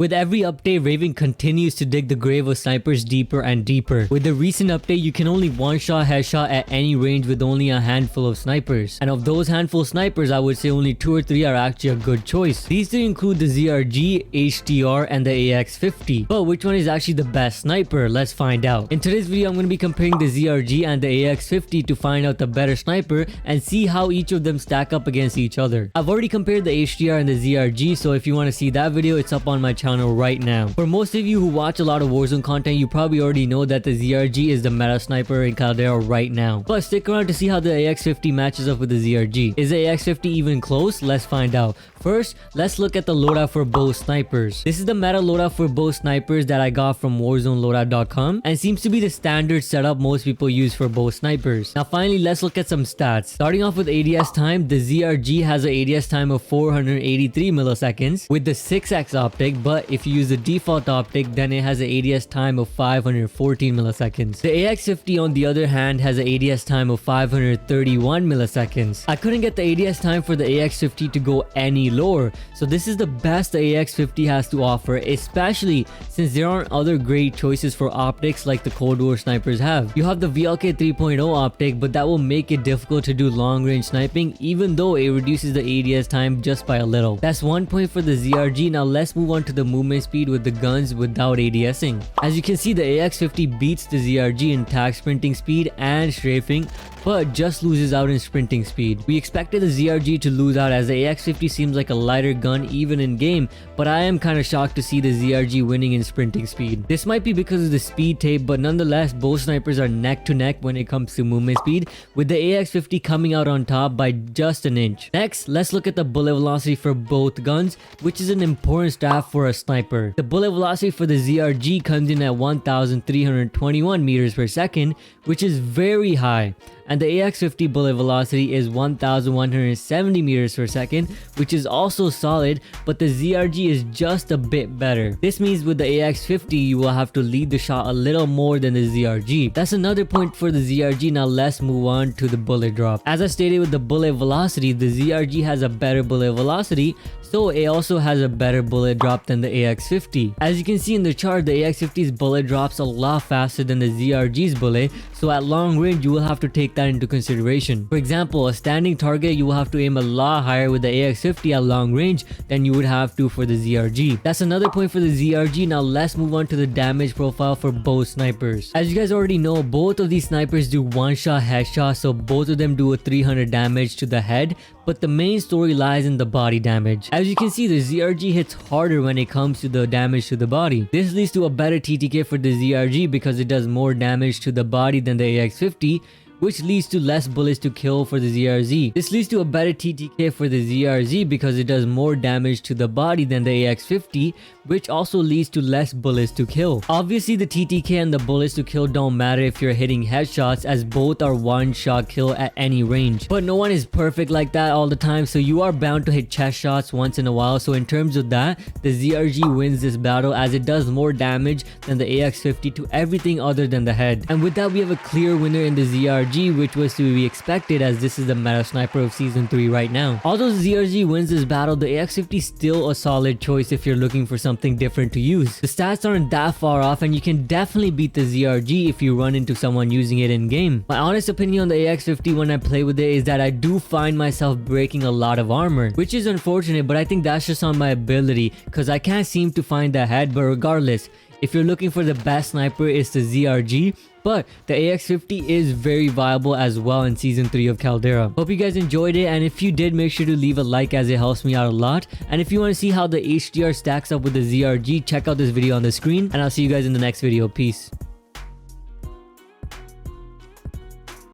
With every update, Raven continues to dig the grave of snipers deeper and deeper. With the recent update, you can only one-shot headshot at any range with only a handful of snipers. And of those handful of snipers, I would say only 2 or 3 are actually a good choice. These 3 include the ZRG, HDR, and the AX-50. But which one is actually the best sniper? Let's find out. In today's video, I'm going to be comparing the ZRG and the AX-50 to find out the better sniper and see how each of them stack up against each other. I've already compared the HDR and the ZRG, so if you want to see that video, it's up on my channel right now. For most of you who watch a lot of Warzone content, you probably already know that the ZRG is the meta sniper in Caldera right now. But stick around to see how the AX-50 matches up with the ZRG. Is the AX-50 even close? Let's find out. First, let's look at the loadout for both snipers. This is the meta loadout for both snipers that I got from WarzoneLoadout.com and seems to be the standard setup most people use for both snipers. Now finally, let's look at some stats. Starting off with ADS time, the ZRG has an ADS time of 483 milliseconds with the 6x optic, but if you use the default optic, then it has an ADS time of 514 milliseconds. The AX-50 on the other hand has an ADS time of 531 milliseconds. I couldn't get the ADS time for the AX-50 to go any lower, so this is the best the AX-50 has to offer, especially since there aren't other great choices for optics like the Cold War snipers have. You have the VLK 3.0 optic, but that will make it difficult to do long range sniping even though it reduces the ADS time just by a little. That's 1 point for the ZRG. Now let's move on to the movement speed with the guns without ADSing. As you can see, the AX-50 beats the ZRG in tag sprinting speed and strafing, but just loses out in sprinting speed. We expected the ZRG to lose out as the AX-50 seems like a lighter gun even in game, but I am kind of shocked to see the ZRG winning in sprinting speed. This might be because of the speed tape, but nonetheless both snipers are neck to neck when it comes to movement speed, with the AX-50 coming out on top by just an inch. Next, let's look at the bullet velocity for both guns, which is an important stat for a sniper. The bullet velocity for the ZRG comes in at 1,321 meters per second, which is very high. And the AX-50 bullet velocity is 1,170 meters per second, which is also solid, but the ZRG is just a bit better. This means with the AX-50, you will have to lead the shot a little more than the ZRG. That's another point for the ZRG. Now let's move on to the bullet drop. As I stated with the bullet velocity, the ZRG has a better bullet velocity, so it also has a better bullet drop than the AX-50. As you can see in the chart, the AX-50's bullet drops a lot faster than the ZRG's bullet, so at long range you will have to take that into consideration. For example, a standing target, you will have to aim a lot higher with the AX-50 at long range than you would have to for the ZRG. That's another point for the ZRG. Now let's move on to the damage profile for both snipers. As you guys already know, both of these snipers do one-shot headshots, so both of them do a 300 damage to the head, but the main story lies in the body damage. As you can see, the ZRG hits harder when it comes to the damage to the body. This leads to a better TTK for the ZRG because it does more damage to the body than the AX-50, which leads to less bullets to kill for the ZRG. This leads to a better TTK for the ZRG because it does more damage to the body than the AX-50, which also leads to less bullets to kill. Obviously, the TTK and the bullets to kill don't matter if you're hitting headshots, as both are one-shot kill at any range. But no one is perfect like that all the time, so you are bound to hit chest shots once in a while. So in terms of that, the ZRG wins this battle as it does more damage than the AX-50 to everything other than the head. And with that, we have a clear winner in the ZRG, which was to be expected as this is the meta sniper of season 3 right now. Although the ZRG wins this battle, the AX-50 is still a solid choice if you're looking for something different to use. The stats aren't that far off and you can definitely beat the ZRG if you run into someone using it in game. My honest opinion on the AX-50 when I play with it is that I do find myself breaking a lot of armor, which is unfortunate, but I think that's just on my ability because I can't seem to find the head. But regardless, if you're looking for the best sniper, it's the ZRG, but the AX-50 is very viable as well in season 3 of Caldera. Hope you guys enjoyed it, and if you did, make sure to leave a like as it helps me out a lot. And if you want to see how the HDR stacks up with the ZRG, check out this video on the screen, and I'll see you guys in the next video. Peace.